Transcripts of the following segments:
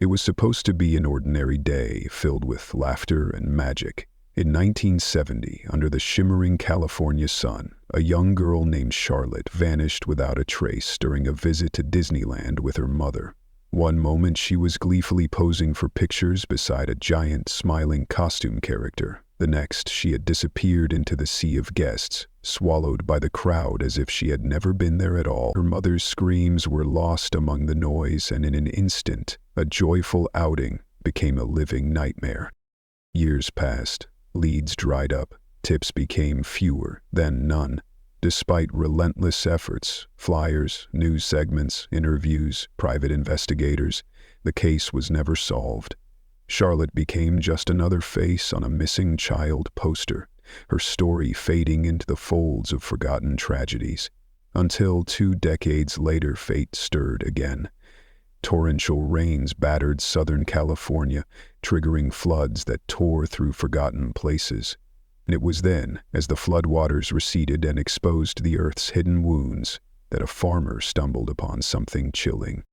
It was supposed to be an ordinary day filled with laughter and magic. In 1970, under the shimmering California sun, a young girl named Charlotte vanished without a trace during a visit to Disneyland with her mother. One moment she was gleefully posing for pictures beside a giant, smiling costume character. The next, she had disappeared into the sea of guests, swallowed by the crowd as if she had never been there at all. Her mother's screams were lost among the noise, and in an instant, a joyful outing became a living nightmare. Years passed, leads dried up, tips became fewer, then none. Despite relentless efforts, flyers, news segments, interviews, private investigators, the case was never solved. Charlotte became just another face on a missing child poster, her story fading into the folds of forgotten tragedies. Until 2 decades later, fate stirred again. Torrential rains battered Southern California, triggering floods that tore through forgotten places. And it was then, as the floodwaters receded and exposed the earth's hidden wounds, that a farmer stumbled upon something chilling.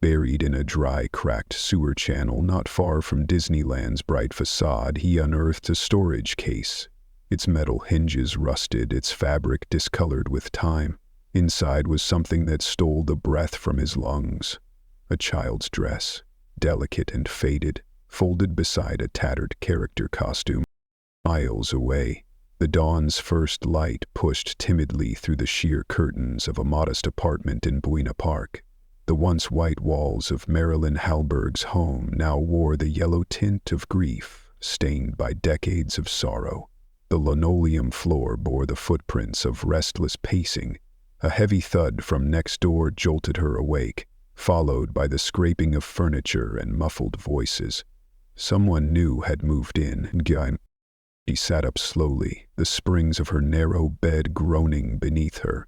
Buried in a dry, cracked sewer channel not far from Disneyland's bright facade, he unearthed a storage case. Its metal hinges rusted, its fabric discolored with time. Inside was something that stole the breath from his lungs. A child's dress, delicate and faded, folded beside a tattered character costume. Miles away, the dawn's first light pushed timidly through the sheer curtains of a modest apartment in Buena Park. The once white walls of Marilyn Halberg's home now wore the yellow tint of grief, stained by decades of sorrow. The linoleum floor bore the footprints of restless pacing. A heavy thud from next door jolted her awake, followed by the scraping of furniture and muffled voices. Someone new had moved in, and she sat up slowly, the springs of her narrow bed groaning beneath her.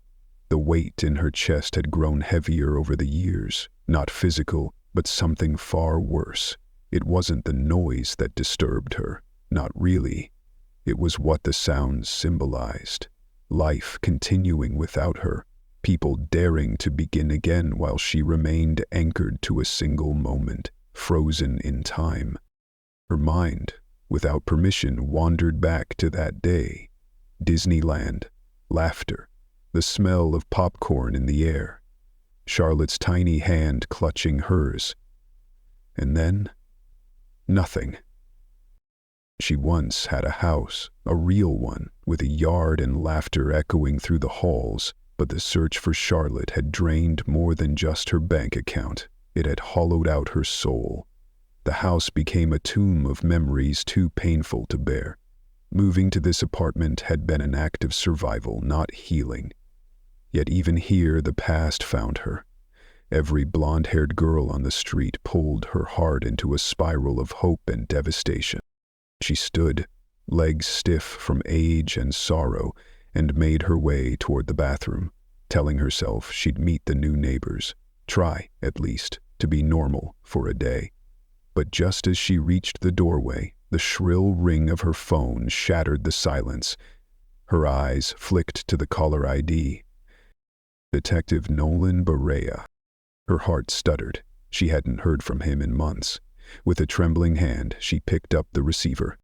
The weight in her chest had grown heavier over the years, not physical, but something far worse. It wasn't the noise that disturbed her, not really. It was what the sounds symbolized. Life continuing without her, people daring to begin again while she remained anchored to a single moment, frozen in time. Her mind, without permission, wandered back to that day. Disneyland, laughter, the smell of popcorn in the air, Charlotte's tiny hand clutching hers. And then, nothing. She once had a house, a real one, with a yard and laughter echoing through the halls, but the search for Charlotte had drained more than just her bank account. It had hollowed out her soul. The house became a tomb of memories too painful to bear. Moving to this apartment had been an act of survival, not healing. Yet even here the past found her. Every blonde-haired girl on the street pulled her heart into a spiral of hope and devastation. She stood, legs stiff from age and sorrow, and made her way toward the bathroom, telling herself she'd meet the new neighbors, try, at least, to be normal for a day. But just as she reached the doorway, the shrill ring of her phone shattered the silence. Her eyes flicked to the caller ID. Detective Nolan Barea. Her heart stuttered. She hadn't heard from him in months. With a trembling hand, she picked up the receiver.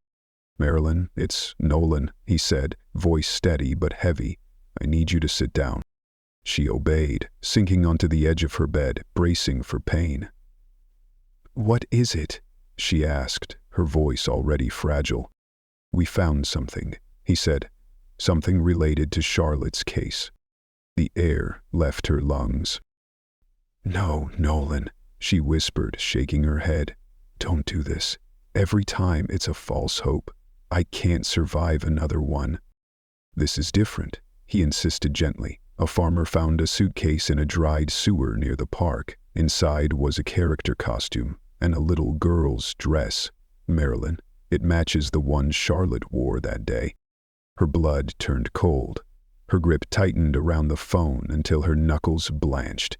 "Marilyn, it's Nolan," he said, voice steady but heavy. "I need you to sit down." She obeyed, sinking onto the edge of her bed, bracing for pain. "What is it?" she asked, her voice already fragile. "We found something," he said. "Something related to Charlotte's case." The air left her lungs. "No, Nolan," she whispered, shaking her head. "Don't do this. Every time it's a false hope. I can't survive another one." "This is different," he insisted gently. "A farmer found a suitcase in a dried sewer near the park. Inside was a character costume and a little girl's dress. Marilyn, it matches the one Charlotte wore that day." Her blood turned cold. Her grip tightened around the phone until her knuckles blanched.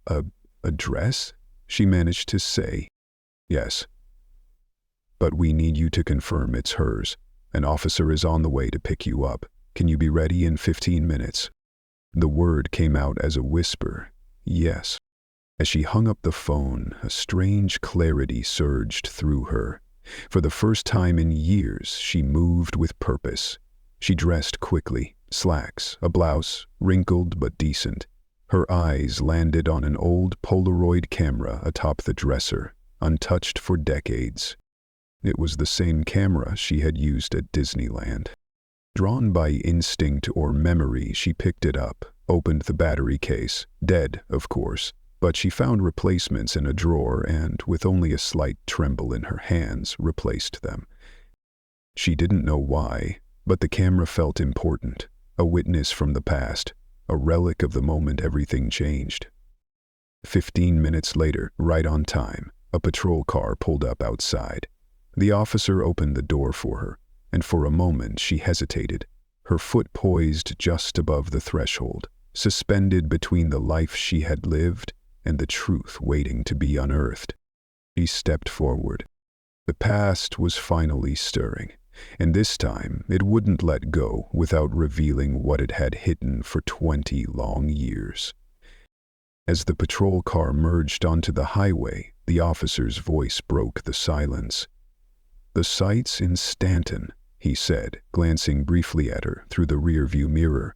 A dress?" she managed to say. "Yes. But we need you to confirm it's hers. An officer is on the way to pick you up. Can you be ready in 15 minutes? The word came out as a whisper. "Yes." As she hung up the phone, a strange clarity surged through her. For the first time in years, she moved with purpose. She dressed quickly, slacks, a blouse, wrinkled but decent. Her eyes landed on an old Polaroid camera atop the dresser, untouched for decades. It was the same camera she had used at Disneyland. Drawn by instinct or memory, she picked it up, opened the battery case, dead, of course, but she found replacements in a drawer and, with only a slight tremble in her hands, replaced them. She didn't know why, but the camera felt important, a witness from the past, a relic of the moment everything changed. 15 minutes later, right on time, a patrol car pulled up outside. The officer opened the door for her, and for a moment she hesitated, her foot poised just above the threshold, suspended between the life she had lived and the truth waiting to be unearthed. She stepped forward. The past was finally stirring, and this time it wouldn't let go without revealing what it had hidden for 20 long years. As the patrol car merged onto the highway, the officer's voice broke the silence. "The site's in Stanton," he said, glancing briefly at her through the rearview mirror.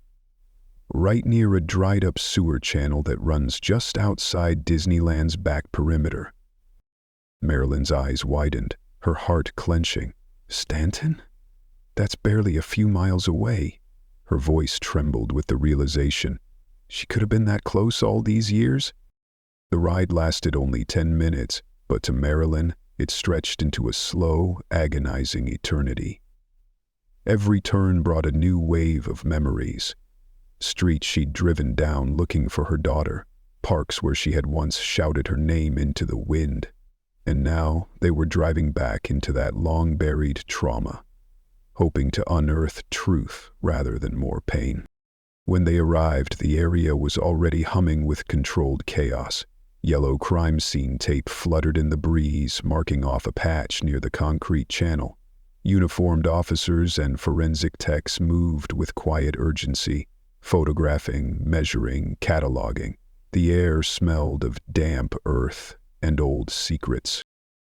"Right near a dried-up sewer channel that runs just outside Disneyland's back perimeter." Marilyn's eyes widened, her heart clenching. "Stanton? That's barely a few miles away." Her voice trembled with the realization. She could have been that close all these years? The ride lasted only 10 minutes, but to Marilyn, it stretched into a slow, agonizing eternity. Every turn brought a new wave of memories. Streets she'd driven down looking for her daughter, parks where she had once shouted her name into the wind. And now they were driving back into that long-buried trauma, hoping to unearth truth rather than more pain. When they arrived, the area was already humming with controlled chaos. Yellow crime scene tape fluttered in the breeze, marking off a patch near the concrete channel. Uniformed officers and forensic techs moved with quiet urgency, photographing, measuring, cataloging. The air smelled of damp earth and old secrets.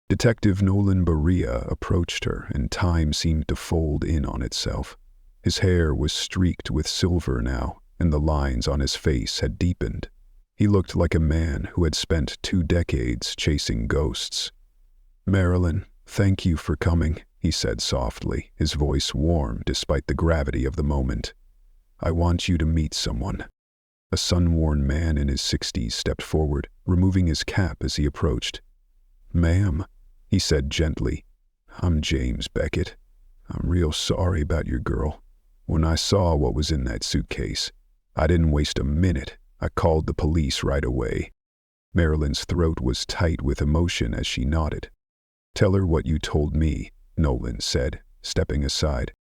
Detective Nolan Berea approached her, and time seemed to fold in on itself. His hair was streaked with silver now, and the lines on his face had deepened. He looked like a man who had spent 2 decades chasing ghosts. "Marilyn, thank you for coming," he said softly, his voice warm despite the gravity of the moment. "I want you to meet someone." A sun-worn man in his 60s stepped forward, removing his cap as he approached. "Ma'am," he said gently, "I'm James Beckett. I'm real sorry about your girl. When I saw what was in that suitcase, I didn't waste a minute. I called the police right away." Marilyn's throat was tight with emotion as she nodded. "Tell her what you told me," Nolan said, stepping aside.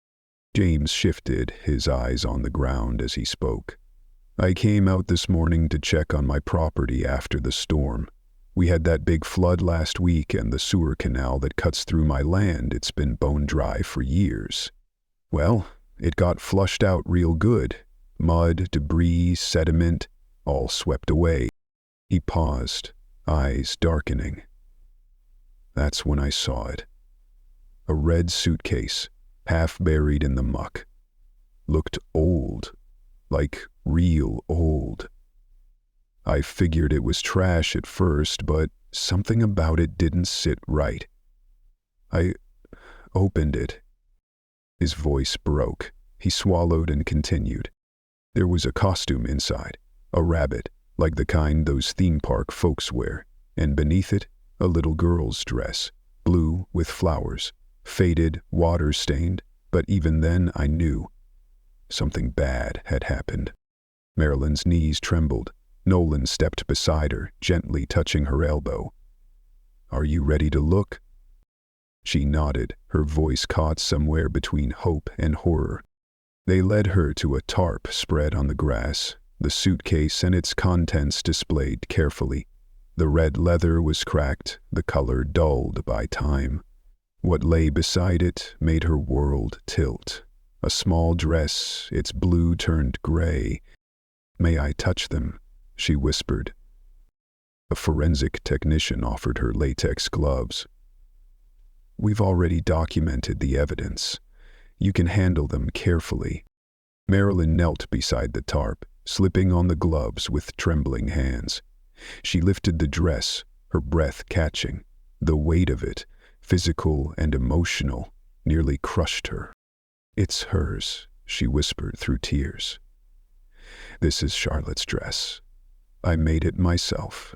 James shifted, his eyes on the ground as he spoke. "I came out this morning to check on my property after the storm. We had that big flood last week, and the sewer canal that cuts through my land, it's been bone dry for years. Well, it got flushed out real good. Mud, debris, sediment, all swept away." He paused, eyes darkening. That's when I saw it. A red suitcase, half buried in the muck. Looked old, like real old. I figured it was trash at first, but something about it didn't sit right. I opened it. His voice broke. He swallowed and continued. There was a costume inside, a rabbit, like the kind those theme park folks wear, and beneath it, a little girl's dress, blue with flowers, faded, water-stained, but even then I knew something bad had happened. Marilyn's knees trembled. Nolan stepped beside her, gently touching her elbow. "Are you ready to look?" She nodded, her voice caught somewhere between hope and horror. They led her to a tarp spread on the grass, the suitcase and its contents displayed carefully. The red leather was cracked, the color dulled by time. What lay beside it made her world tilt. A small dress, its blue turned gray. "May I touch them?" she whispered. A forensic technician offered her latex gloves. "We've already documented the evidence. You can handle them carefully." Marilyn knelt beside the tarp, slipping on the gloves with trembling hands. She lifted the dress, her breath catching. The weight of it, physical and emotional, nearly crushed her. "It's hers," she whispered through tears. "This is Charlotte's dress. I made it myself."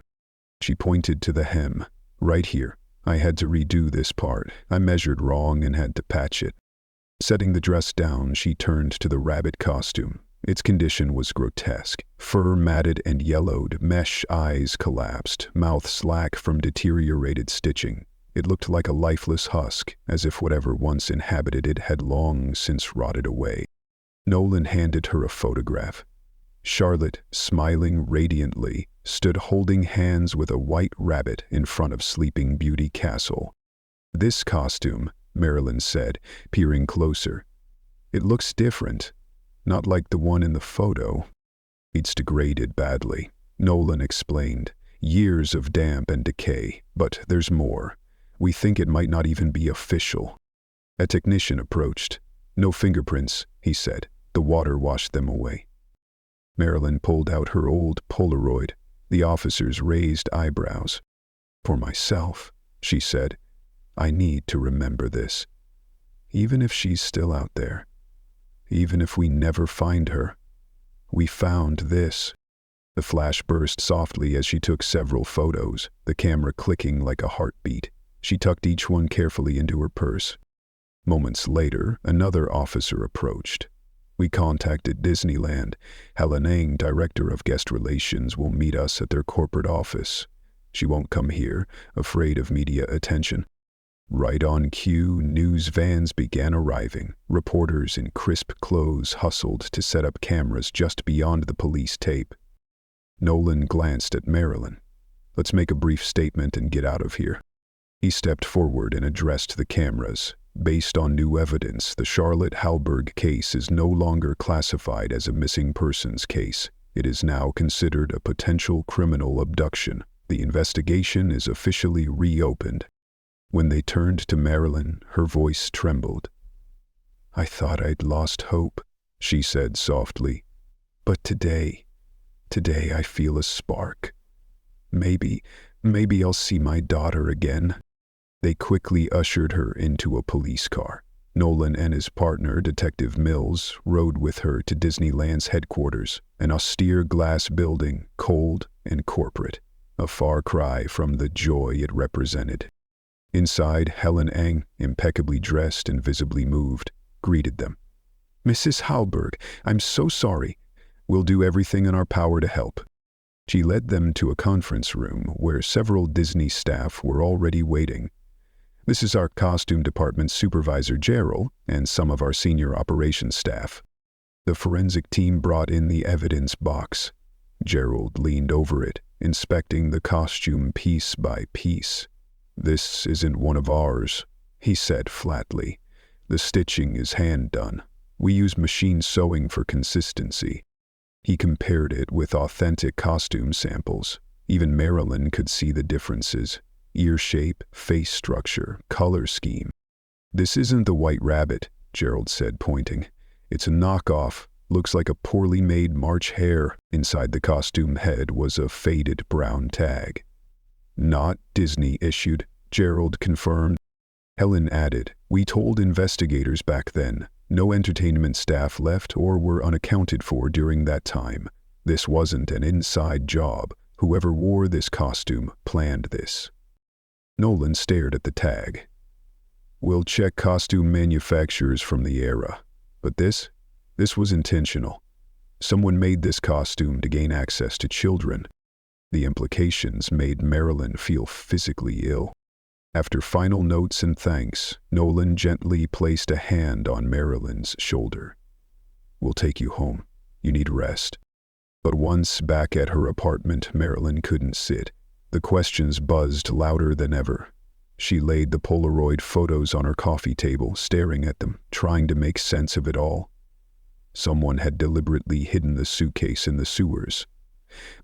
She pointed to the hem. "Right here. I had to redo this part. I measured wrong and had to patch it." Setting the dress down, she turned to the rabbit costume. Its condition was grotesque. Fur matted and yellowed, mesh eyes collapsed, mouth slack from deteriorated stitching. It looked like a lifeless husk, as if whatever once inhabited it had long since rotted away. Nolan handed her a photograph. Charlotte, smiling radiantly, stood holding hands with a white rabbit in front of Sleeping Beauty Castle. "This costume," Marilyn said, peering closer. "It looks different. Not like the one in the photo." "It's degraded badly," Nolan explained. "Years of damp and decay, but there's more. We think it might not even be official." A technician approached. "No fingerprints," he said. "The water washed them away." Marilyn pulled out her old Polaroid. The officers raised eyebrows. "For myself," she said. "I need to remember this. Even if she's still out there. Even if we never find her. We found this." The flash burst softly as she took several photos, the camera clicking like a heartbeat. She tucked each one carefully into her purse. Moments later, another officer approached. "We contacted Disneyland. Helen Ang, Director of Guest Relations, will meet us at their corporate office. She won't come here, afraid of media attention." Right on cue, news vans began arriving. Reporters in crisp clothes hustled to set up cameras just beyond the police tape. Nolan glanced at Marilyn. "Let's make a brief statement and get out of here." He stepped forward and addressed the cameras. "Based on new evidence, the Charlotte Halberg case is no longer classified as a missing persons case. It is now considered a potential criminal abduction. The investigation is officially reopened." When they turned to Marilyn, her voice trembled. "I thought I'd lost hope," she said softly. "But today I feel a spark. Maybe I'll see my daughter again." They quickly ushered her into a police car. Nolan and his partner, Detective Mills, rode with her to Disneyland's headquarters, an austere glass building, cold and corporate, a far cry from the joy it represented. Inside, Helen Ang, impeccably dressed and visibly moved, greeted them. "Mrs. Halberg, I'm so sorry. We'll do everything in our power to help." She led them to a conference room where several Disney staff were already waiting. "This is our costume department supervisor, Gerald, and some of our senior operations staff." The forensic team brought in the evidence box. Gerald leaned over it, inspecting the costume piece by piece. "This isn't one of ours," he said flatly. "The stitching is hand-done. We use machine sewing for consistency." He compared it with authentic costume samples. Even Marilyn could see the differences. Ear shape, face structure, color scheme. "This isn't the White Rabbit," Gerald said, pointing. "It's a knockoff. Looks like a poorly made March hare." Inside the costume head was a faded brown tag. "Not Disney issued," Gerald confirmed. Helen added, "We told investigators back then. No entertainment staff left or were unaccounted for during that time. This wasn't an inside job. Whoever wore this costume planned this." Nolan stared at the tag. "We'll check costume manufacturers from the era. But this was intentional. Someone made this costume to gain access to children." The implications made Marilyn feel physically ill. After final notes and thanks, Nolan gently placed a hand on Marilyn's shoulder. "We'll take you home. You need rest." But once back at her apartment, Marilyn couldn't sit. The questions buzzed louder than ever. She laid the Polaroid photos on her coffee table, staring at them, trying to make sense of it all. Someone had deliberately hidden the suitcase in the sewers.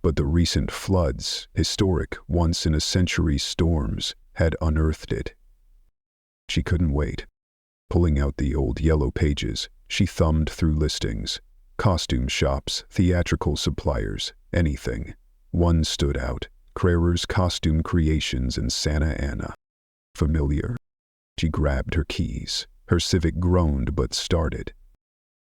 But the recent floods, historic once-in-a-century storms, had unearthed it. She couldn't wait. Pulling out the old yellow pages, she thumbed through listings. Costume shops, theatrical suppliers, anything. One stood out: Crerer's Costume Creations in Santa Ana. Familiar? She grabbed her keys. Her Civic groaned but started.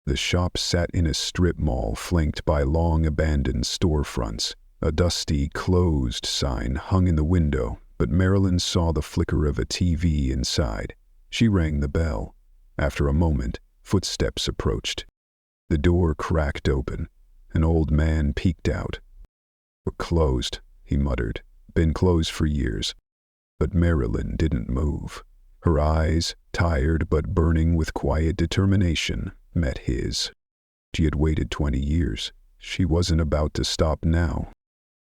The shop sat in a strip mall flanked by long abandoned storefronts. A dusty, closed sign hung in the window, but Marilyn saw the flicker of a TV inside. She rang the bell. After a moment, footsteps approached. The door cracked open. An old man peeked out. "Closed," he muttered. "Been closed for years." But Marilyn didn't move. Her eyes, tired but burning with quiet determination, met his. She had waited 20 years. She wasn't about to stop now.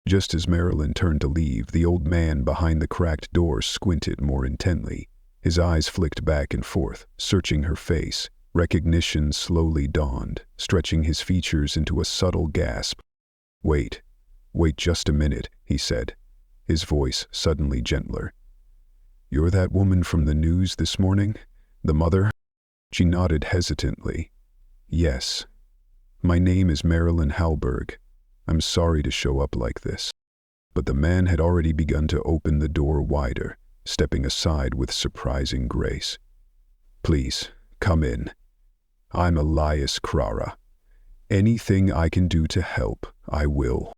Just as Marilyn turned to leave, the old man behind the cracked door squinted more intently. His eyes flicked back and forth, searching her face. Recognition slowly dawned, stretching his features into a subtle gasp. Wait just a minute," he said, his voice suddenly gentler. "You're that woman from the news this morning? The mother?" She nodded hesitantly. "Yes. My name is Marilyn Halberg. I'm sorry to show up like this." But the man had already begun to open the door wider, stepping aside with surprising grace. "Please, come in. I'm Elias Crara. Anything I can do to help, I will."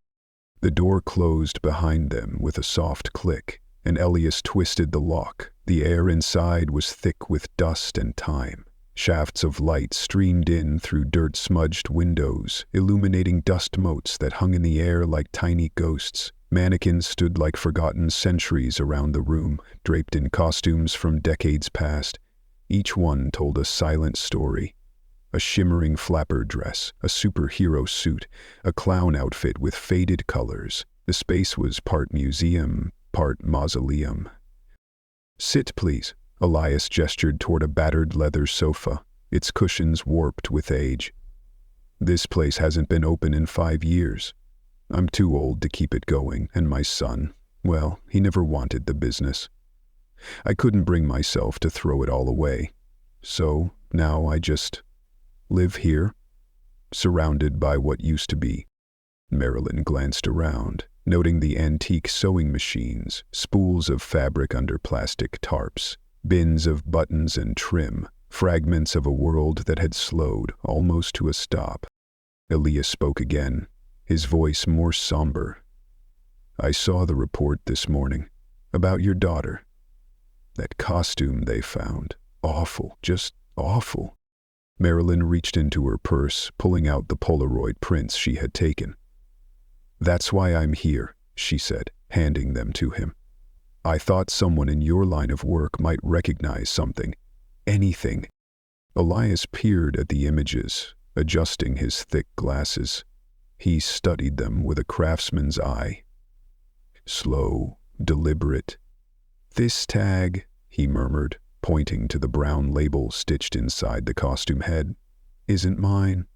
The door closed behind them with a soft click, and Elias twisted the lock. The air inside was thick with dust and time. Shafts of light streamed in through dirt-smudged windows, illuminating dust motes that hung in the air like tiny ghosts. Mannequins stood like forgotten sentries around the room, draped in costumes from decades past. Each one told a silent story. A shimmering flapper dress, a superhero suit, a clown outfit with faded colors. The space was part museum, part mausoleum. "Sit, please." Elias gestured toward a battered leather sofa, its cushions warped with age. "This place hasn't been open in 5 years. I'm too old to keep it going, and my son, well, he never wanted the business. I couldn't bring myself to throw it all away. So now I just live here, surrounded by what used to be." Marilyn glanced around, noting the antique sewing machines, spools of fabric under plastic tarps, bins of buttons and trim, fragments of a world that had slowed almost to a stop. Elias spoke again, his voice more somber. "I saw the report this morning about your daughter. That costume they found. Awful, just awful." Marilyn reached into her purse, pulling out the Polaroid prints she had taken. "That's why I'm here," she said, handing them to him. "I thought someone in your line of work might recognize something. Anything." Elias peered at the images, adjusting his thick glasses. He studied them with a craftsman's eye. Slow, deliberate. "This tag," he murmured, pointing to the brown label stitched inside the costume head, "isn't mine.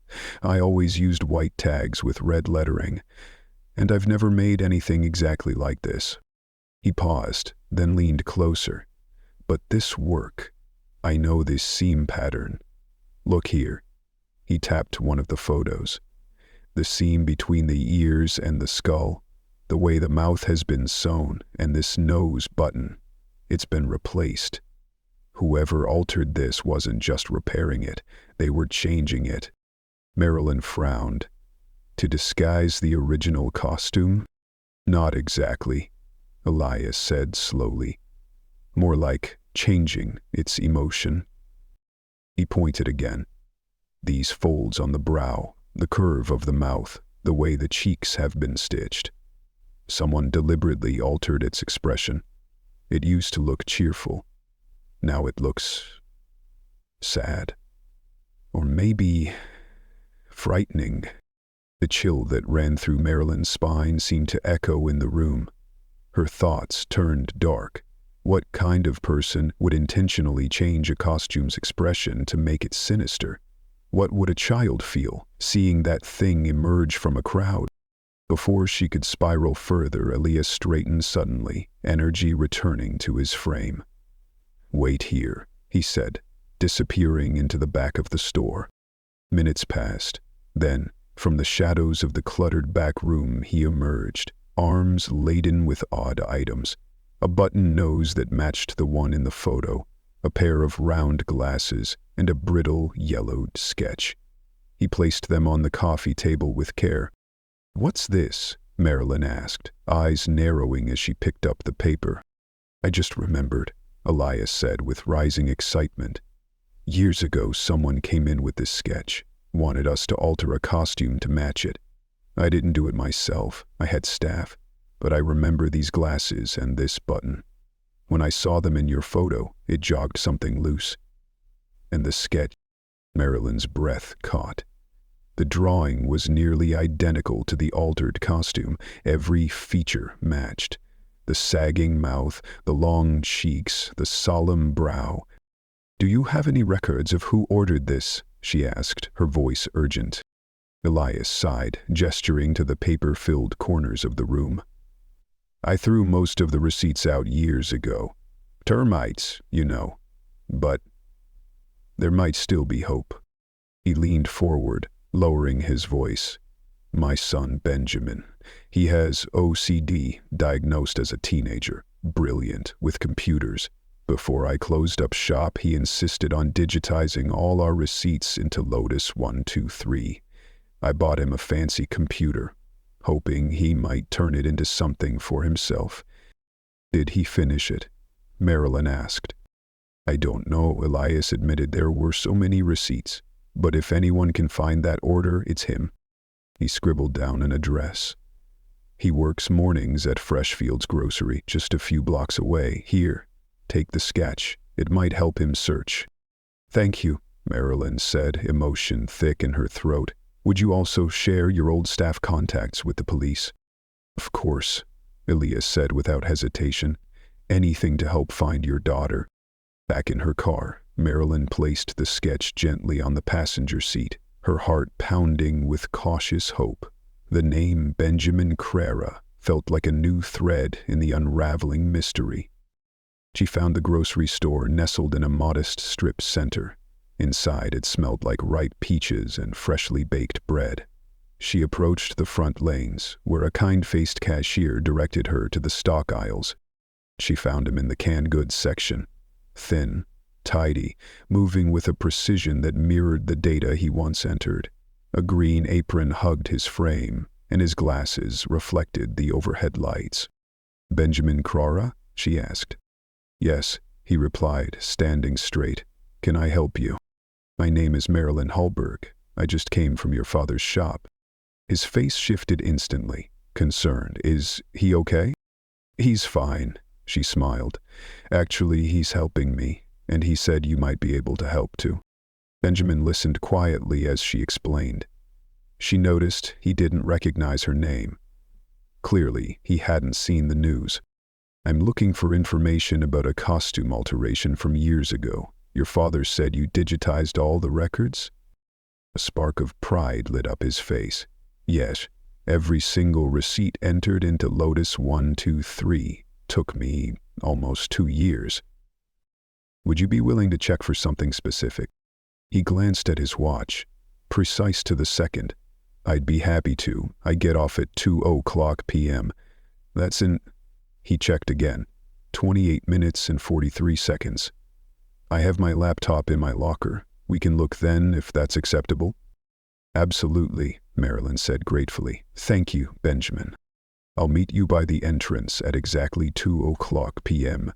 I always used white tags with red lettering, and I've never made anything exactly like this." He paused, then leaned closer. "But this work, I know this seam pattern. Look here." He tapped one of the photos. The seam between the ears and the skull, the way the mouth has been sewn, and this nose button. It's been replaced. Whoever altered this wasn't just repairing it, they were changing it. Marilyn frowned. To disguise the original costume? Not exactly, Elias said slowly. More like changing its emotion. He pointed again. These folds on the brow, the curve of the mouth, the way the cheeks have been stitched. Someone deliberately altered its expression. It used to look cheerful. Now it looks sad. Or maybe frightening. The chill that ran through Marilyn's spine seemed to echo in the room. Her thoughts turned dark. What kind of person would intentionally change a costume's expression to make it sinister? What would a child feel, seeing that thing emerge from a crowd? Before she could spiral further, Elias straightened suddenly, energy returning to his frame. "Wait here," he said, disappearing into the back of the store. Minutes passed. Then, from the shadows of the cluttered back room, he emerged, arms laden with odd items. A button nose that matched the one in the photo, a pair of round glasses, and a brittle, yellowed sketch. He placed them on the coffee table with care. "What's this?" Marilyn asked, eyes narrowing as she picked up the paper. "I just remembered," Elias said with rising excitement. "Years ago, someone came in with this sketch, wanted us to alter a costume to match it. I didn't do it myself, I had staff, but I remember these glasses and this button. When I saw them in your photo, it jogged something loose. And the sketch," Marilyn's breath caught. The drawing was nearly identical to the altered costume, every feature matched. The sagging mouth, the long cheeks, the solemn brow. "Do you have any records of who ordered this?" she asked, her voice urgent. Elias sighed, gesturing to the paper-filled corners of the room. "I threw most of the receipts out years ago. Termites, you know. But there might still be hope." He leaned forward, lowering his voice. "My son, Benjamin. He has OCD, diagnosed as a teenager, brilliant with computers. Before I closed up shop, he insisted on digitizing all our receipts into Lotus 123. I bought him a fancy computer, hoping he might turn it into something for himself." "Did he finish it?" Marilyn asked. "I don't know," Elias admitted. "There were so many receipts. But if anyone can find that order, it's him." He scribbled down an address. "He works mornings at Freshfield's grocery, just a few blocks away. Here, take the sketch. It might help him search." "Thank you," Marilyn said, emotion thick in her throat. "Would you also share your old staff contacts with the police?" "Of course," Elias said without hesitation. "Anything to help find your daughter." Back in her car, Marilyn placed the sketch gently on the passenger seat, her heart pounding with cautious hope. The name Benjamin Crera felt like a new thread in the unraveling mystery. She found the grocery store nestled in a modest strip center. Inside, it smelled like ripe peaches and freshly baked bread. She approached the front lanes, where a kind-faced cashier directed her to the stock aisles. She found him in the canned goods section, thin, tidy, moving with a precision that mirrored the data he once entered. A green apron hugged his frame, and his glasses reflected the overhead lights. "Benjamin Crera?" she asked. "Yes," he replied, standing straight. "Can I help you?" "My name is Marilyn Hallberg. I just came from your father's shop." His face shifted instantly, concerned. "Is he okay?" "He's fine," she smiled. "Actually, he's helping me, and he said you might be able to help too." Benjamin listened quietly as she explained. She noticed he didn't recognize her name. Clearly, he hadn't seen the news. "I'm looking for information about a costume alteration from years ago. Your father said you digitized all the records?" A spark of pride lit up his face. "Yes, every single receipt entered into Lotus 123. Took me almost 2 years. Would you be willing to check for something specific?" He glanced at his watch, precise to the second. "I'd be happy to. I get off at 2:00 p.m. That's in..." He checked again. 28 minutes and 43 seconds. "I have my laptop in my locker. We can look then if that's acceptable." "Absolutely," Marilyn said gratefully. "Thank you, Benjamin. I'll meet you by the entrance at exactly 2:00 p.m.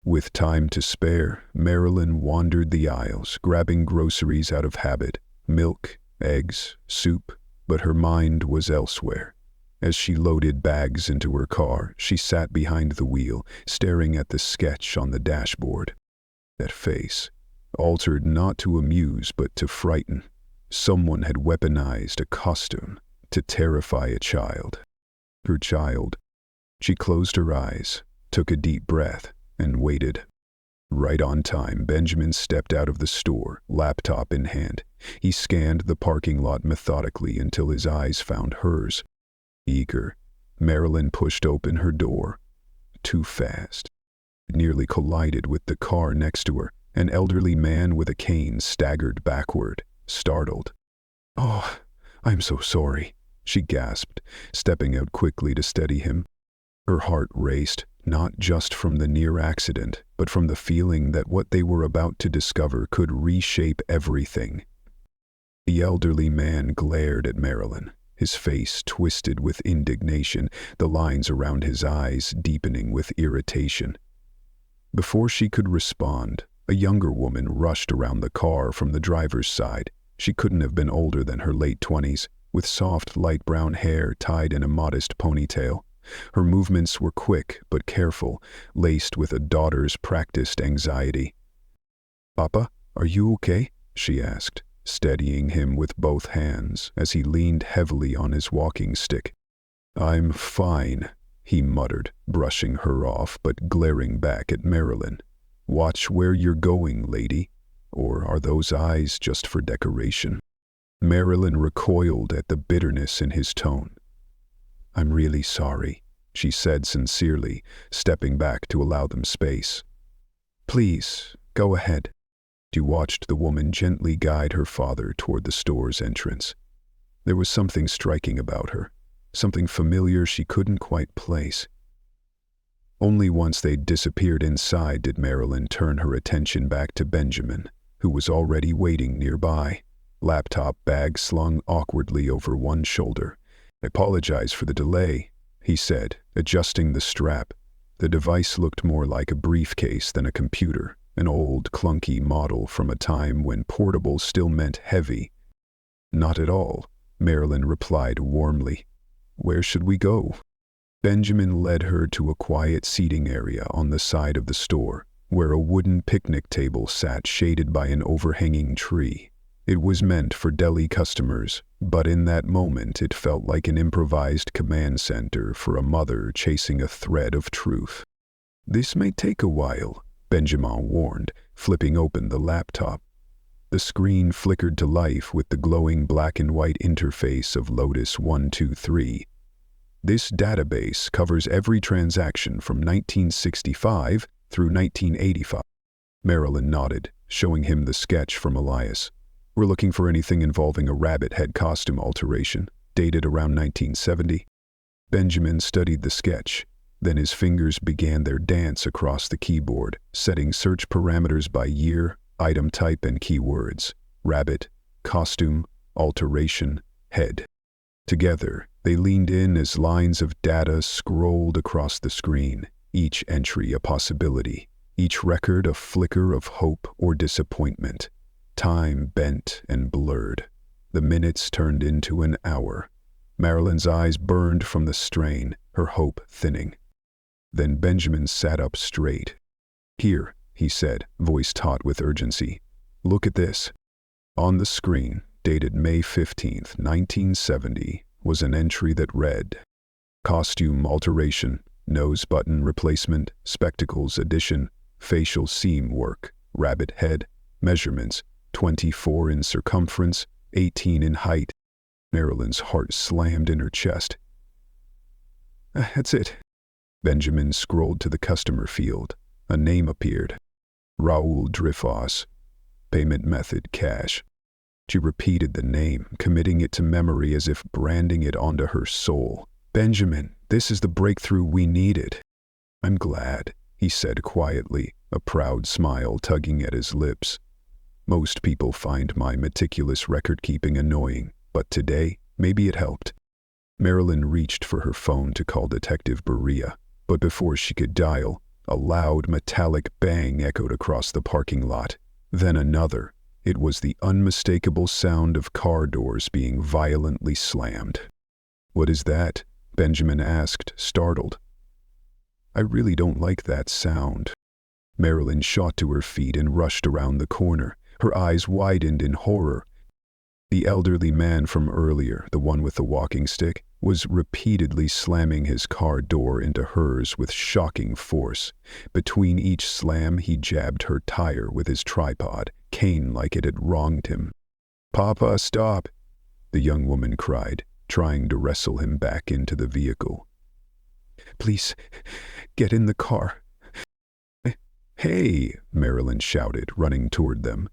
With time to spare, Marilyn wandered the aisles, grabbing groceries out of habit, milk, eggs, soup, but her mind was elsewhere. As she loaded bags into her car, she sat behind the wheel, staring at the sketch on the dashboard. That face, altered not to amuse but to frighten. Someone had weaponized a costume to terrify a child. Her child. She closed her eyes, took a deep breath, and waited. Right on time, Benjamin stepped out of the store, laptop in hand. He scanned the parking lot methodically until his eyes found hers. Eager, Marilyn pushed open her door. Too fast. It nearly collided with the car next to her. An elderly man with a cane staggered backward, startled. "Oh, I'm so sorry," she gasped, stepping out quickly to steady him. Her heart raced, not just from the near accident, but from the feeling that what they were about to discover could reshape everything. The elderly man glared at Marilyn, his face twisted with indignation, the lines around his eyes deepening with irritation. Before she could respond, a younger woman rushed around the car from the driver's side. She couldn't have been older than her late 20s, with soft light brown hair tied in a modest ponytail. Her movements were quick but careful, laced with a daughter's practiced anxiety. "Papa, are you okay?" she asked, steadying him with both hands as he leaned heavily on his walking stick. "I'm fine," he muttered, brushing her off but glaring back at Marilyn. "Watch where you're going, lady. Or are those eyes just for decoration?" Marilyn recoiled at the bitterness in his tone. "I'm really sorry," she said sincerely, stepping back to allow them space. "Please, go ahead." She watched the woman gently guide her father toward the store's entrance. There was something striking about her, something familiar she couldn't quite place. Only once they'd disappeared inside did Marilyn turn her attention back to Benjamin, who was already waiting nearby, laptop bag slung awkwardly over one shoulder. "I apologize for the delay," he said, adjusting the strap. The device looked more like a briefcase than a computer, an old, clunky model from a time when portable still meant heavy. "Not at all," Marilyn replied warmly. "Where should we go?" Benjamin led her to a quiet seating area on the side of the store, where a wooden picnic table sat shaded by an overhanging tree. It was meant for deli customers, but in that moment it felt like an improvised command center for a mother chasing a thread of truth. "This may take a while," Benjamin warned, flipping open the laptop. The screen flickered to life with the glowing black and white interface of Lotus 123. "This database covers every transaction from 1965 through 1985. Marilyn nodded, showing him the sketch from Elias. "We're looking for anything involving a rabbit head costume alteration, dated around 1970. Benjamin studied the sketch. Then his fingers began their dance across the keyboard, setting search parameters by year, item type, and keywords. Rabbit, costume, alteration, head. Together, they leaned in as lines of data scrolled across the screen, each entry a possibility, each record a flicker of hope or disappointment. Time bent and blurred. The minutes turned into an hour. Marilyn's eyes burned from the strain, her hope thinning. Then Benjamin sat up straight. "Here," he said, voice taut with urgency. "Look at this." On the screen, dated May 15th, 1970, was an entry that read, "Costume alteration, nose button replacement, spectacles addition, facial seam work, rabbit head, measurements, 24 in circumference, 18 in height." Marilyn's heart slammed in her chest. "That's it." Benjamin scrolled to the customer field. A name appeared. Raoul Dreyfus. Payment method, cash. She repeated the name, committing it to memory as if branding it onto her soul. "Benjamin, this is the breakthrough we needed." "I'm glad," he said quietly, a proud smile tugging at his lips. "Most people find my meticulous record-keeping annoying, but today, maybe it helped." Marilyn reached for her phone to call Detective Berea, but before she could dial, a loud metallic bang echoed across the parking lot. Then another. It was the unmistakable sound of car doors being violently slammed. "What is that?" Benjamin asked, startled. "I really don't like that sound." Marilyn shot to her feet and rushed around the corner. Her eyes widened in horror. The elderly man from earlier, the one with the walking stick, was repeatedly slamming his car door into hers with shocking force. Between each slam, he jabbed her tire with his tripod, cane like it had wronged him. "Papa, stop!" the young woman cried, trying to wrestle him back into the vehicle. "Please, get in the car." "Hey," Marilyn shouted, running toward them.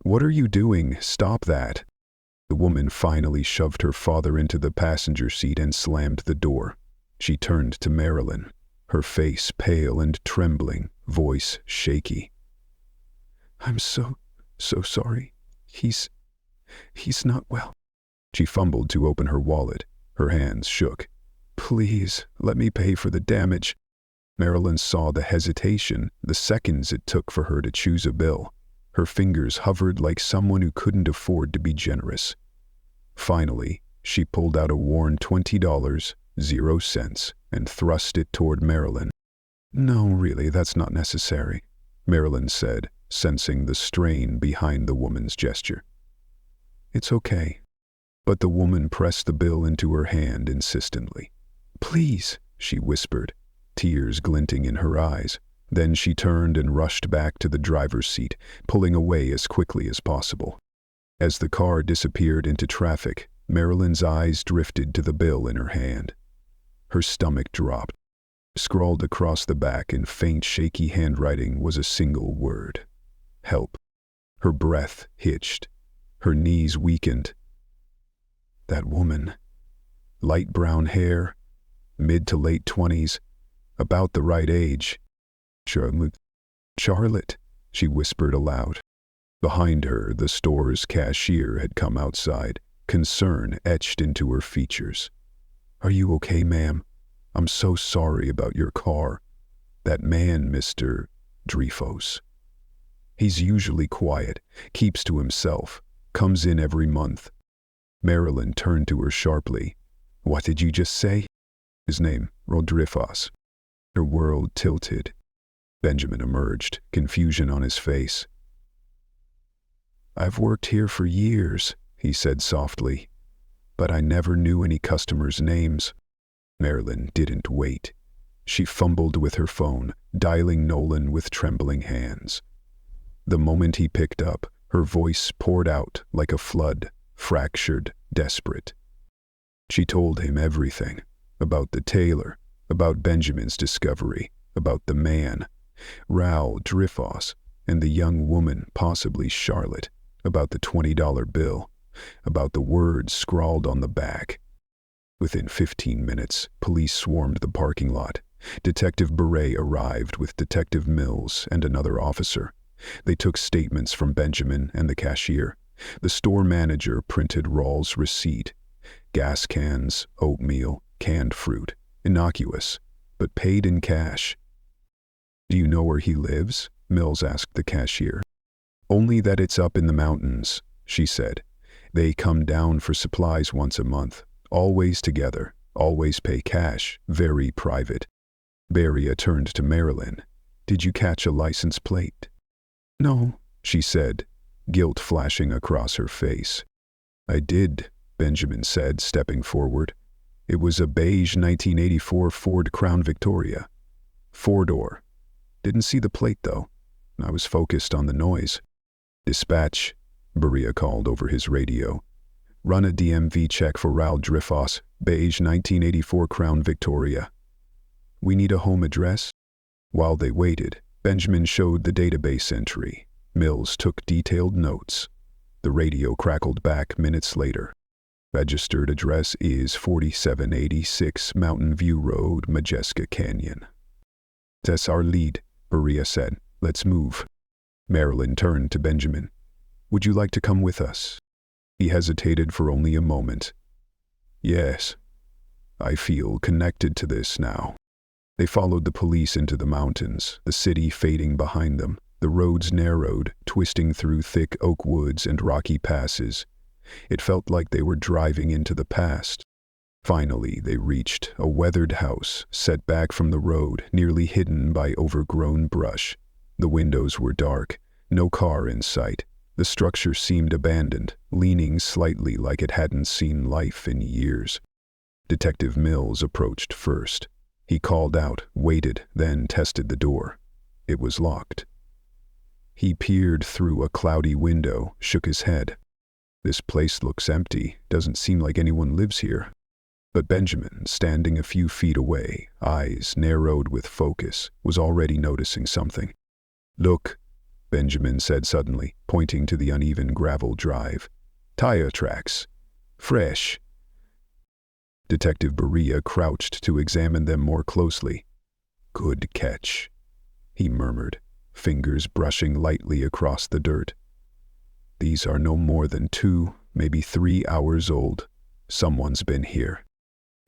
"What are you doing? Stop that." The woman finally shoved her father into the passenger seat and slammed the door. She turned to Marilyn, her face pale and trembling, voice shaky. "I'm so sorry. He's not well." She fumbled to open her wallet. Her hands shook. "Please, let me pay for the damage." Marilyn saw the hesitation, the seconds it took for her to choose a bill. Her fingers hovered like someone who couldn't afford to be generous. Finally, she pulled out a worn $20.00 and thrust it toward Marilyn. "No, really, that's not necessary," Marilyn said, sensing the strain behind the woman's gesture. "It's okay." But the woman pressed the bill into her hand insistently. "Please," she whispered, tears glinting in her eyes. Then she turned and rushed back to the driver's seat, pulling away as quickly as possible. As the car disappeared into traffic, Marilyn's eyes drifted to the bill in her hand. Her stomach dropped. Scrawled across the back in faint, shaky handwriting was a single word: help. Her breath hitched. Her knees weakened. That woman. Light brown hair, mid to late 20s, about the right age. "Charlotte," she whispered aloud. Behind her, the store's cashier had come outside, concern etched into her features. "Are you okay, ma'am? I'm so sorry about your car. That man, Mr. Dreyfus. He's usually quiet, keeps to himself, comes in every month." Marilyn turned to her sharply. "What did you just say?" "His name, Dreyfus." Her world tilted. Benjamin emerged, confusion on his face. "I've worked here for years," he said softly, "but I never knew any customers' names." Marilyn didn't wait. She fumbled with her phone, dialing Nolan with trembling hands. The moment he picked up, her voice poured out like a flood, fractured, desperate. She told him everything, about the tailor, about Benjamin's discovery, about the man, Raoul Dreyfus, and the young woman, possibly Charlotte, about the $20 bill, about the words scrawled on the back. Within 15 minutes, police swarmed the parking lot. Detective Beret arrived with Detective Mills and another officer. They took statements from Benjamin and the cashier. The store manager printed Rawls' receipt. Gas cans, oatmeal, canned fruit. Innocuous, but paid in cash. "Do you know where he lives?" Mills asked the cashier. "Only that it's up in the mountains," she said. "They come down for supplies once a month. Always together, always pay cash, very private." Beria turned to Marilyn. "Did you catch a license plate?" "No," she said, guilt flashing across her face. "I did," Benjamin said, stepping forward. "It was a beige 1984 Ford Crown Victoria. 4-door. Didn't see the plate, though. I was focused on the noise." "Dispatch," Beria called over his radio. "Run a DMV check for Raoul Dreyfus, beige 1984 Crown Victoria." "We need a home address?" While they waited, Benjamin showed the database entry. Mills took detailed notes. The radio crackled back minutes later. "Registered address is 4786 Mountain View Road, Majeska Canyon." "That's our lead," Beria said. "Let's move." Marilyn turned to Benjamin. "Would you like to come with us?" He hesitated for only a moment. "Yes. I feel connected to this now." They followed the police into the mountains, the city fading behind them. The roads narrowed, twisting through thick oak woods and rocky passes. It felt like they were driving into the past. Finally, they reached a weathered house, set back from the road, nearly hidden by overgrown brush. The windows were dark, no car in sight. The structure seemed abandoned, leaning slightly like it hadn't seen life in years. Detective Mills approached first. He called out, waited, then tested the door. It was locked. He peered through a cloudy window, shook his head. "This place looks empty. Doesn't seem like anyone lives here." But Benjamin, standing a few feet away, eyes narrowed with focus, was already noticing something. "Look," Benjamin said suddenly, pointing to the uneven gravel drive. "Tire tracks. Fresh." Detective Berea crouched to examine them more closely. "Good catch," he murmured, fingers brushing lightly across the dirt. "These are no more than 2, maybe 3 hours old. Someone's been here."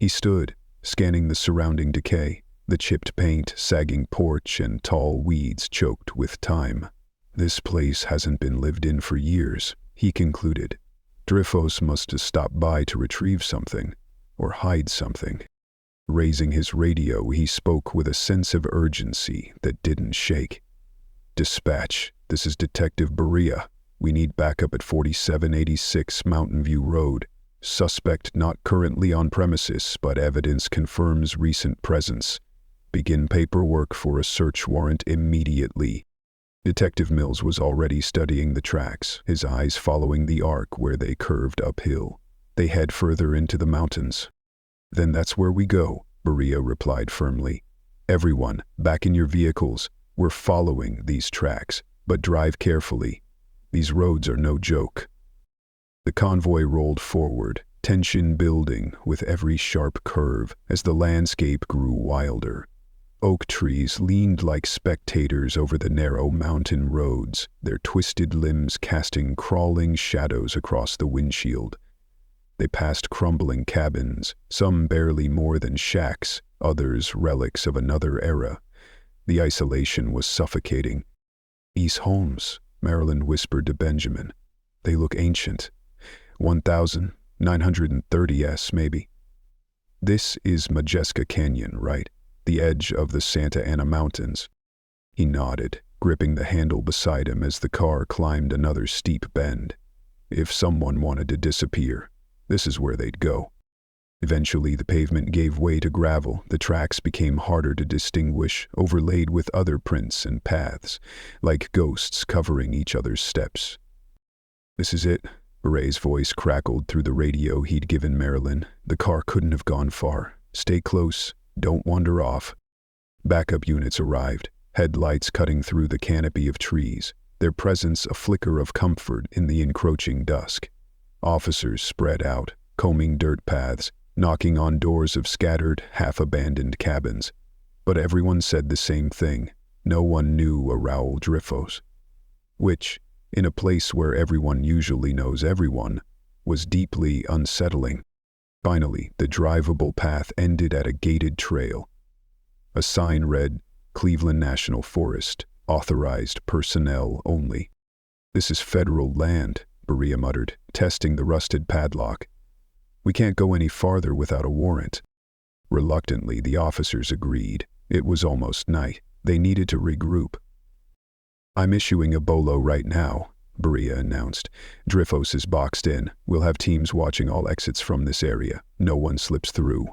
He stood, scanning the surrounding decay, the chipped paint, sagging porch, and tall weeds choked with time. "This place hasn't been lived in for years," he concluded. "Dreyfus must have stopped by to retrieve something, or hide something." Raising his radio, he spoke with a sense of urgency that didn't shake. "Dispatch, this is Detective Berea. We need backup at 4786 Mountain View Road. Suspect not currently on premises, but evidence confirms recent presence. Begin paperwork for a search warrant immediately." Detective Mills was already studying the tracks, his eyes following the arc where they curved uphill. They head further into the mountains. "Then that's where we go," Berea replied firmly. "Everyone, back in your vehicles. We're following these tracks, but drive carefully. These roads are no joke." The convoy rolled forward, tension building with every sharp curve as the landscape grew wilder. Oak trees leaned like spectators over the narrow mountain roads, their twisted limbs casting crawling shadows across the windshield. They passed crumbling cabins, some barely more than shacks, others relics of another era. The isolation was suffocating. "These homes," Marilyn whispered to Benjamin. "They look ancient. 1930s, maybe." "This is Majeska Canyon, right? The edge of the Santa Ana Mountains." He nodded, gripping the handle beside him as the car climbed another steep bend. If someone wanted to disappear, this is where they'd go. Eventually, the pavement gave way to gravel. The tracks became harder to distinguish, overlaid with other prints and paths, like ghosts covering each other's steps. "This is it." Berea's voice crackled through the radio he'd given Marilyn. "The car couldn't have gone far. Stay close. Don't wander off." Backup units arrived, headlights cutting through the canopy of trees, their presence a flicker of comfort in the encroaching dusk. Officers spread out, combing dirt paths, knocking on doors of scattered, half-abandoned cabins. But everyone said the same thing. No one knew a Raoul Dreyfus. Which, in a place where everyone usually knows everyone, was deeply unsettling. Finally, the drivable path ended at a gated trail. A sign read, "Cleveland National Forest, authorized personnel only." "This is federal land," Berea muttered, testing the rusted padlock. "We can't go any farther without a warrant." Reluctantly, the officers agreed. It was almost night. They needed to regroup. "I'm issuing a bolo right now," Berea announced. "Dreyfus is boxed in. We'll have teams watching all exits from this area. No one slips through."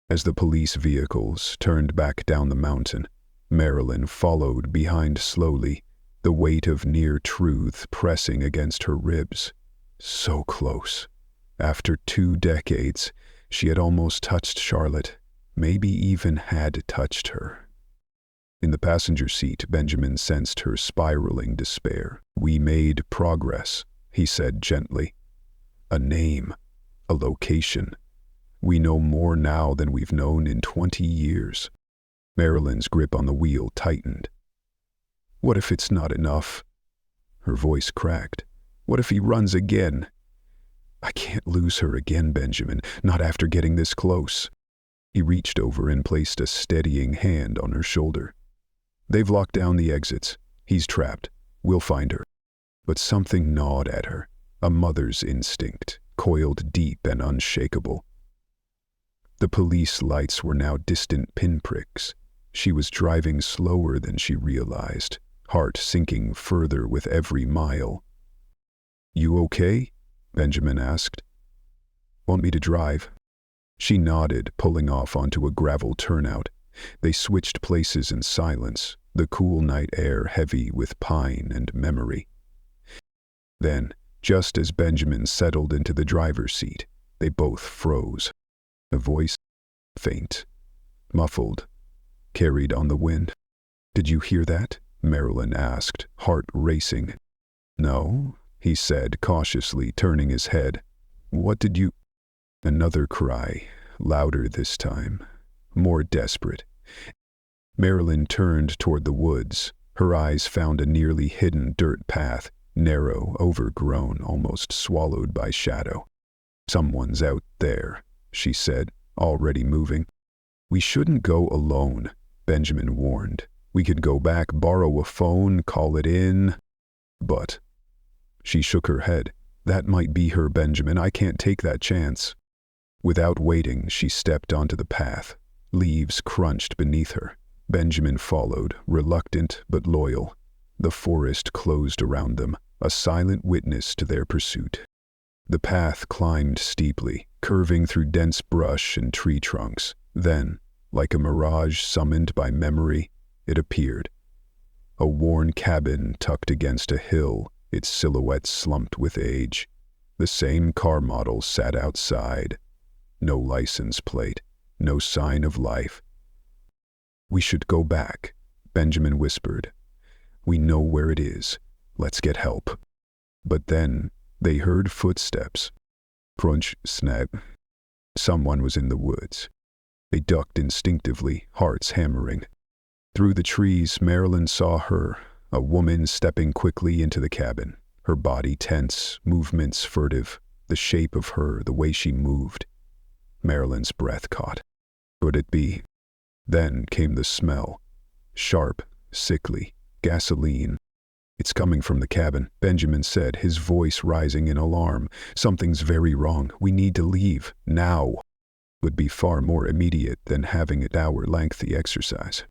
As the police vehicles turned back down the mountain, Marilyn followed behind slowly, the weight of near truth pressing against her ribs. So close. After 2 decades, she had almost touched Charlotte, maybe even had touched her. In the passenger seat, Benjamin sensed her spiraling despair. "We made progress," he said gently. "A name, a location. We know more now than we've known in 20 years. Marilyn's grip on the wheel tightened. "What if it's not enough?" Her voice cracked. "What if he runs again?" "I can't lose her again, Benjamin, not after getting this close." He reached over and placed a steadying hand on her shoulder. "They've locked down the exits. He's trapped. We'll find her." But something gnawed at her, a mother's instinct, coiled deep and unshakable. The police lights were now distant pinpricks. She was driving slower than she realized, heart sinking further with every mile. "You okay?" Benjamin asked. "Want me to drive?" She nodded, pulling off onto a gravel turnout. They switched places in silence, the cool night air heavy with pine and memory. Then, just as Benjamin settled into the driver's seat, they both froze. A voice, faint, muffled, carried on the wind. "Did you hear that?" Marilyn asked, heart racing. "No," he said, cautiously turning his head. "What did you—" Another cry, louder this time, more desperate. Marilyn turned toward the woods. Her eyes found a nearly hidden dirt path, narrow, overgrown, almost swallowed by shadow. "Someone's out there," she said, already moving. "We shouldn't go alone," Benjamin warned. "We could go back, borrow a phone, call it in." "But—" She shook her head. "That might be her, Benjamin. I can't take that chance." Without waiting, she stepped onto the path. Leaves crunched beneath her. Benjamin followed, reluctant but loyal. The forest closed around them, a silent witness to their pursuit. The path climbed steeply, curving through dense brush and tree trunks. Then, like a mirage summoned by memory, it appeared. A worn cabin tucked against a hill, its silhouette slumped with age. The same car model sat outside. No license plate, no sign of life. "We should go back," Benjamin whispered. "We know where it is. Let's get help." But then they heard footsteps. Crunch, snap. Someone was in the woods. They ducked instinctively, hearts hammering. Through the trees, Marilyn saw her, a woman stepping quickly into the cabin. Her body tense, movements furtive, the shape of her, the way she moved. Marilyn's breath caught. Could it be? Then came the smell. Sharp, sickly, gasoline. "It's coming from the cabin," Benjamin said, his voice rising in alarm. "Something's very wrong. We need to leave, now." Would be far more immediate than having an hour-lengthy exercise.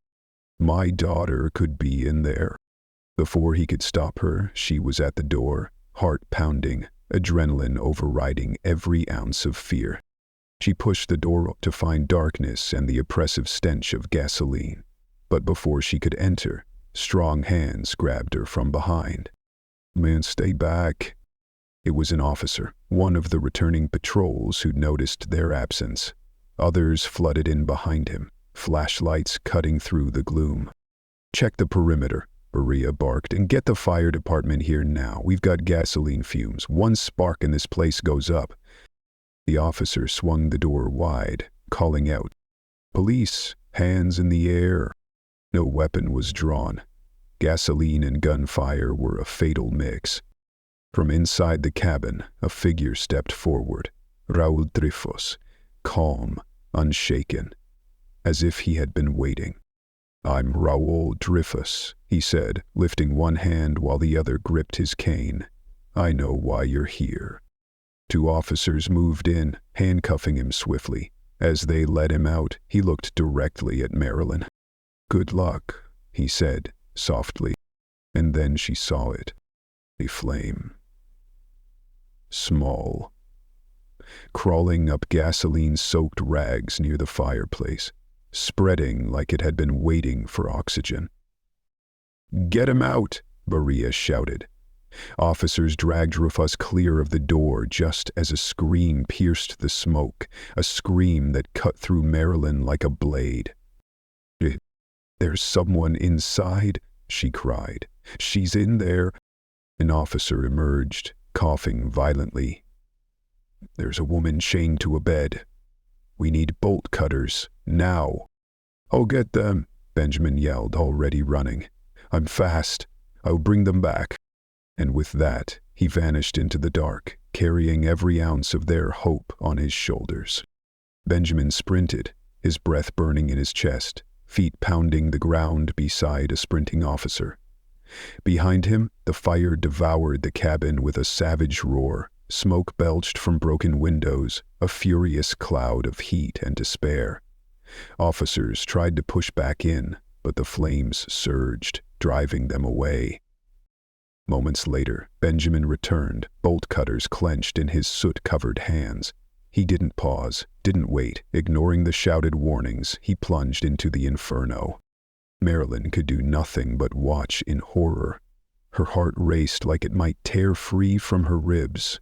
"My daughter could be in there." Before he could stop her, she was at the door, heart pounding, adrenaline overriding every ounce of fear. She pushed the door to find darkness and the oppressive stench of gasoline. But before she could enter, strong hands grabbed her from behind. "Man, stay back." It was an officer, one of the returning patrols who'd noticed their absence. Others flooded in behind him, flashlights cutting through the gloom. "Check the perimeter," Maria barked, "and get the fire department here now. We've got gasoline fumes. One spark and this place goes up." The officer swung the door wide, calling out, "Police, hands in the air." No weapon was drawn. Gasoline and gunfire were a fatal mix. From inside the cabin, a figure stepped forward, Raúl Dreyfus, calm, unshaken, as if he had been waiting. "I'm Raúl Dreyfus," he said, lifting one hand while the other gripped his cane. "I know why you're here." Two officers moved in, handcuffing him swiftly. As they led him out, he looked directly at Marilyn. "Good luck," he said, softly, and then she saw it. A flame. Small. Crawling up gasoline-soaked rags near the fireplace, spreading like it had been waiting for oxygen. "Get him out!" Maria shouted. Officers dragged Rufus clear of the door just as a scream pierced the smoke, a scream that cut through Marilyn like a blade. "There's someone inside," she cried. "She's in there." An officer emerged, coughing violently. "There's a woman chained to a bed. We need bolt cutters, now." "I'll get them," Benjamin yelled, already running. "I'm fast. I'll bring them back." And with that, he vanished into the dark, carrying every ounce of their hope on his shoulders. Benjamin sprinted, his breath burning in his chest, feet pounding the ground beside a sprinting officer. Behind him, the fire devoured the cabin with a savage roar. Smoke belched from broken windows, a furious cloud of heat and despair. Officers tried to push back in, but the flames surged, driving them away. Moments later, Benjamin returned, bolt cutters clenched in his soot-covered hands. He didn't pause, didn't wait. Ignoring the shouted warnings, he plunged into the inferno. Marilyn could do nothing but watch in horror. Her heart raced like it might tear free from her ribs.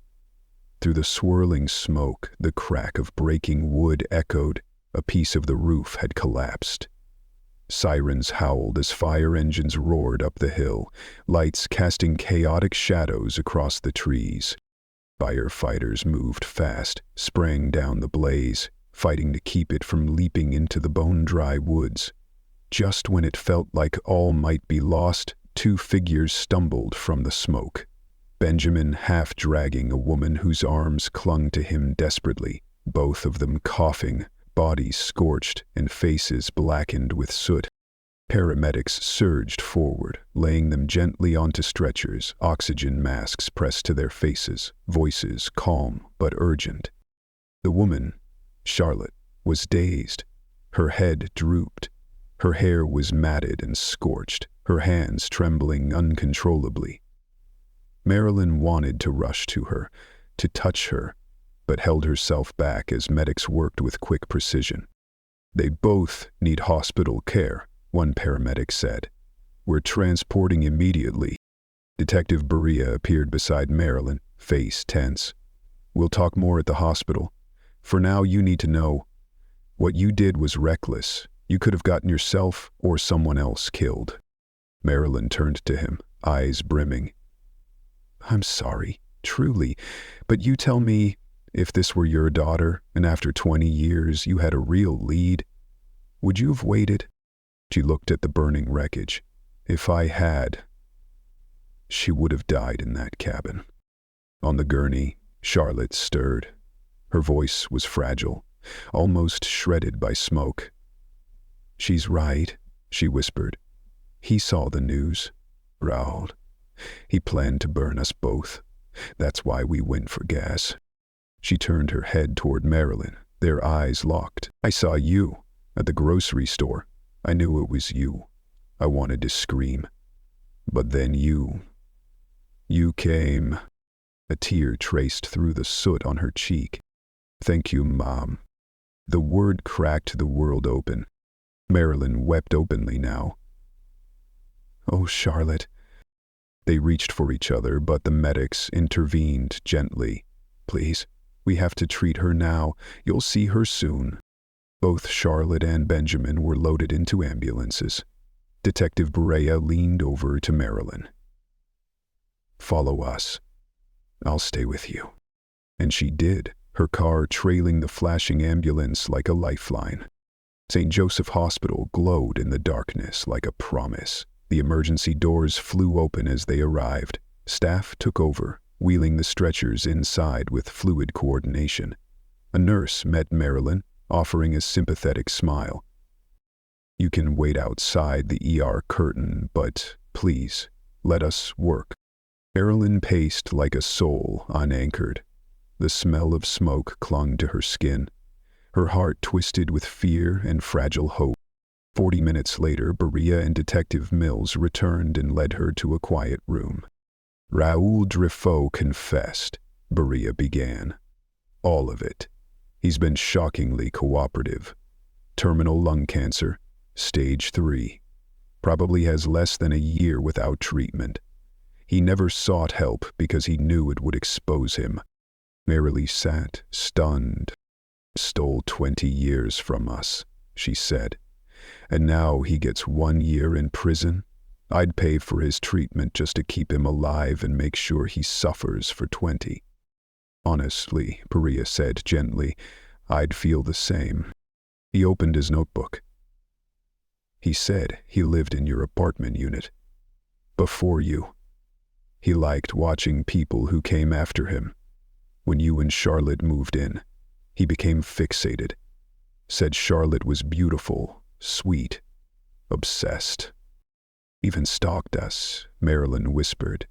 Through the swirling smoke, the crack of breaking wood echoed. A piece of the roof had collapsed. Sirens howled as fire engines roared up the hill, lights casting chaotic shadows across the trees. Firefighters moved fast, sprang down the blaze, fighting to keep it from leaping into the bone-dry woods. Just when it felt like all might be lost, two figures stumbled from the smoke. Benjamin half dragging a woman whose arms clung to him desperately, both of them coughing, bodies scorched and faces blackened with soot. Paramedics surged forward, laying them gently onto stretchers, oxygen masks pressed to their faces, voices calm but urgent. The woman, Charlotte, was dazed. Her head drooped. Her hair was matted and scorched, her hands trembling uncontrollably. Marilyn wanted to rush to her, to touch her, but held herself back as medics worked with quick precision. "They both need hospital care," one paramedic said. "We're transporting immediately." Detective Berea appeared beside Marilyn, face tense. "We'll talk more at the hospital. For now, you need to know, what you did was reckless. You could have gotten yourself or someone else killed." Marilyn turned to him, eyes brimming. "I'm sorry, truly, but you tell me, if this were your daughter, and after 20 years you had a real lead, would you have waited?" She looked at the burning wreckage. "If I had, she would have died in that cabin." On the gurney, Charlotte stirred. Her voice was fragile, almost shredded by smoke. "She's right," she whispered. "He saw the news. Raoul. He planned to burn us both. That's why we went for gas." She turned her head toward Marilyn, their eyes locked. "I saw you at the grocery store. I knew it was you. I wanted to scream. But then you came." A tear traced through the soot on her cheek. "Thank you, Mom." The word cracked the world open. Marilyn wept openly now. "Oh, Charlotte." They reached for each other, but the medics intervened gently. "Please, we have to treat her now. You'll see her soon." Both Charlotte and Benjamin were loaded into ambulances. Detective Berea leaned over to Marilyn. "Follow us. I'll stay with you." And she did, her car trailing the flashing ambulance like a lifeline. St. Joseph Hospital glowed in the darkness like a promise. The emergency doors flew open as they arrived. Staff took over, wheeling the stretchers inside with fluid coordination. A nurse met Marilyn, offering a sympathetic smile. "You can wait outside the ER curtain, but please, let us work." Marilyn paced like a soul unanchored. The smell of smoke clung to her skin. Her heart twisted with fear and fragile hope. 40 minutes later, Berea and Detective Mills returned and led her to a quiet room. "Raoul Driffaut confessed," Berea began. "All of it. He's been shockingly cooperative. Terminal lung cancer, stage 3. Probably has less than a year without treatment. He never sought help because he knew it would expose him." Marilyn sat, stunned. "Stole 20 years from us," she said. "And now he gets 1 year in prison? I'd pay for his treatment just to keep him alive and make sure he suffers for 20. "Honestly," Berea said gently, "I'd feel the same." He opened his notebook. "He said he lived in your apartment unit. Before you. He liked watching people who came after him. When you and Charlotte moved in, he became fixated. Said Charlotte was beautiful, sweet, obsessed. Even stalked us," Marilyn whispered.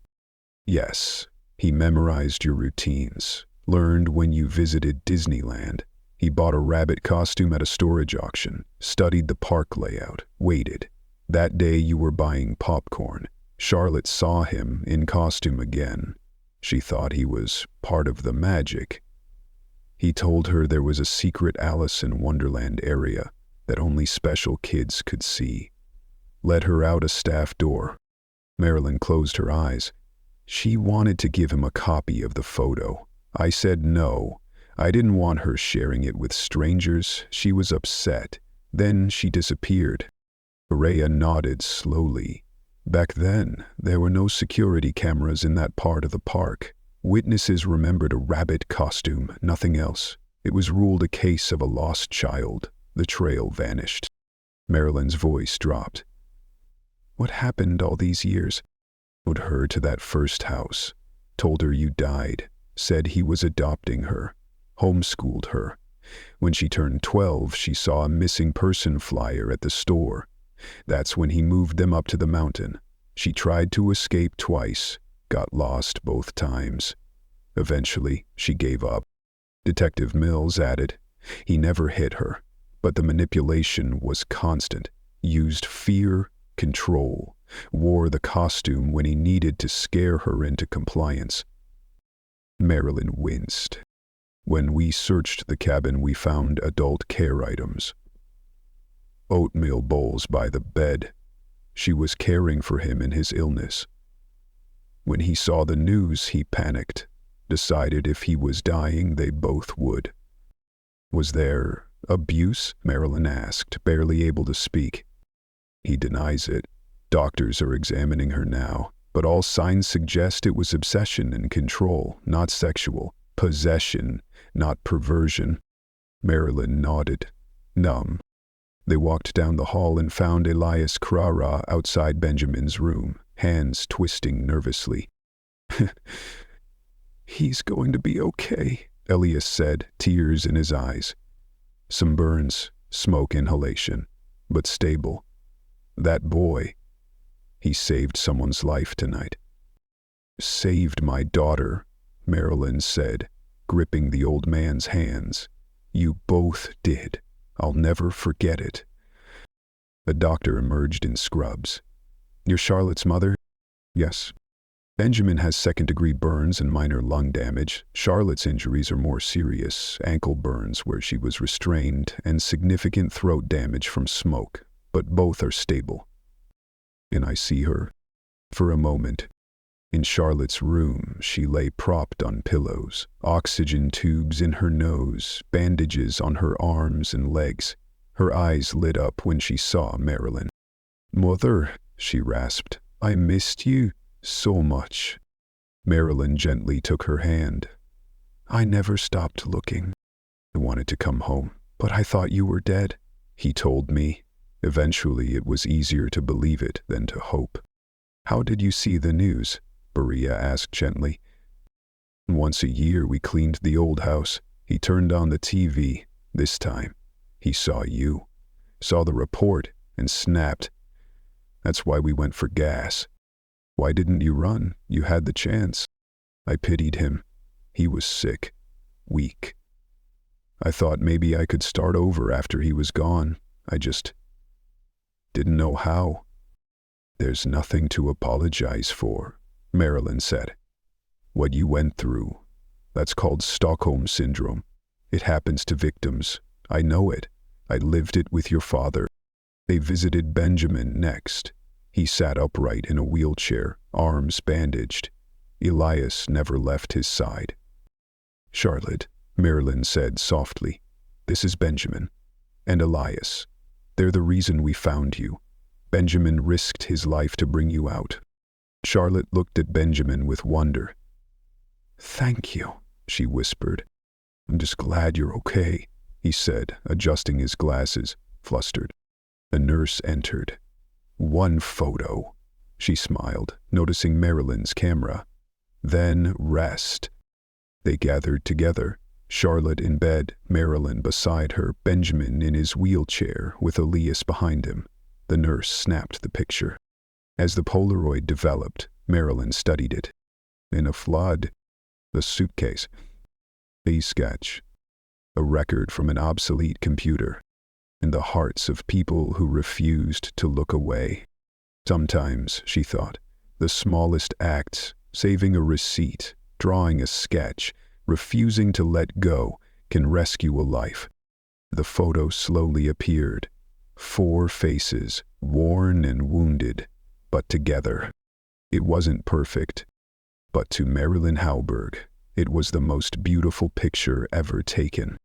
"Yes, he memorized your routines, learned when you visited Disneyland. He bought a rabbit costume at a storage auction, studied the park layout, waited. That day you were buying popcorn. Charlotte saw him in costume again. She thought he was part of the magic. He told her there was a secret Alice in Wonderland area that only special kids could see. Led her out a staff door." Marilyn closed her eyes. She wanted to give him a copy of the photo, I said no. I didn't want her sharing it with strangers. She was upset. Then she disappeared. Rhea nodded slowly. Back then, there were no security cameras in that part of the park. Witnesses remembered a rabbit costume, nothing else. It was ruled a case of a lost child. The trail vanished. Marilyn's voice dropped. What happened all these years? Followed her to that first house. Told her you died. Said he was adopting her. Homeschooled her. When she turned 12, she saw a missing person flyer at the store. That's when he moved them up to the mountain. She tried to escape twice, got lost both times. Eventually, she gave up. Detective Mills added, he never hit her, but the manipulation was constant. Used fear, control, wore the costume when he needed to scare her into compliance. Marilyn winced. When we searched the cabin, we found adult care items. Oatmeal bowls by the bed. She was caring for him in his illness. When he saw the news, he panicked. Decided if he was dying, they both would. Was there abuse? Marilyn asked, barely able to speak. He denies it. Doctors are examining her now, but all signs suggest it was obsession and control, not sexual. Possession, not perversion. Marilyn nodded, numb. They walked down the hall and found Elias Krara outside Benjamin's room, hands twisting nervously. He's going to be okay, Elias said, tears in his eyes. Some burns, smoke inhalation, but stable. That boy, he saved someone's life tonight. Saved my daughter, Marilyn said, gripping the old man's hands. You both did. I'll never forget it. The doctor emerged in scrubs. You're Charlotte's mother? Yes. Benjamin has second-degree burns and minor lung damage. Charlotte's injuries are more serious, ankle burns where she was restrained, and significant throat damage from smoke, but both are stable. And I see her. For a moment. In Charlotte's room, she lay propped on pillows, oxygen tubes in her nose, bandages on her arms and legs. Her eyes lit up when she saw Marilyn. Mother, she rasped, I missed you so much. Marilyn gently took her hand. I never stopped looking. I wanted to come home, but I thought you were dead, he told me. Eventually, it was easier to believe it than to hope. How did you see the news? Berea asked gently. Once a year we cleaned the old house. He turned on the TV. This time, he saw you. Saw the report and snapped. That's why we went for gas. Why didn't you run? You had the chance. I pitied him. He was sick, weak. I thought maybe I could start over after he was gone. I just didn't know how. There's nothing to apologize for, Marilyn said. What you went through, that's called Stockholm Syndrome. It happens to victims. I know it. I lived it with your father. They visited Benjamin next. He sat upright in a wheelchair, arms bandaged. Elias never left his side. Charlotte, Marilyn said softly, this is Benjamin. And Elias. They're the reason we found you. Benjamin risked his life to bring you out. Charlotte looked at Benjamin with wonder. Thank you, she whispered. I'm just glad you're okay, he said, adjusting his glasses, flustered. A nurse entered. One photo, she smiled, noticing Marilyn's camera. Then rest. They gathered together, Charlotte in bed, Marilyn beside her, Benjamin in his wheelchair with Elias behind him. The nurse snapped the picture. As the Polaroid developed, Marilyn studied it. In a flood, the suitcase. A sketch. A record from an obsolete computer. In the hearts of people who refused to look away. Sometimes, she thought, the smallest acts, saving a receipt, drawing a sketch, refusing to let go, can rescue a life. The photo slowly appeared. 4 faces, worn and wounded, but together. It wasn't perfect, but to Marilyn Hauberg, It was the most beautiful picture ever taken.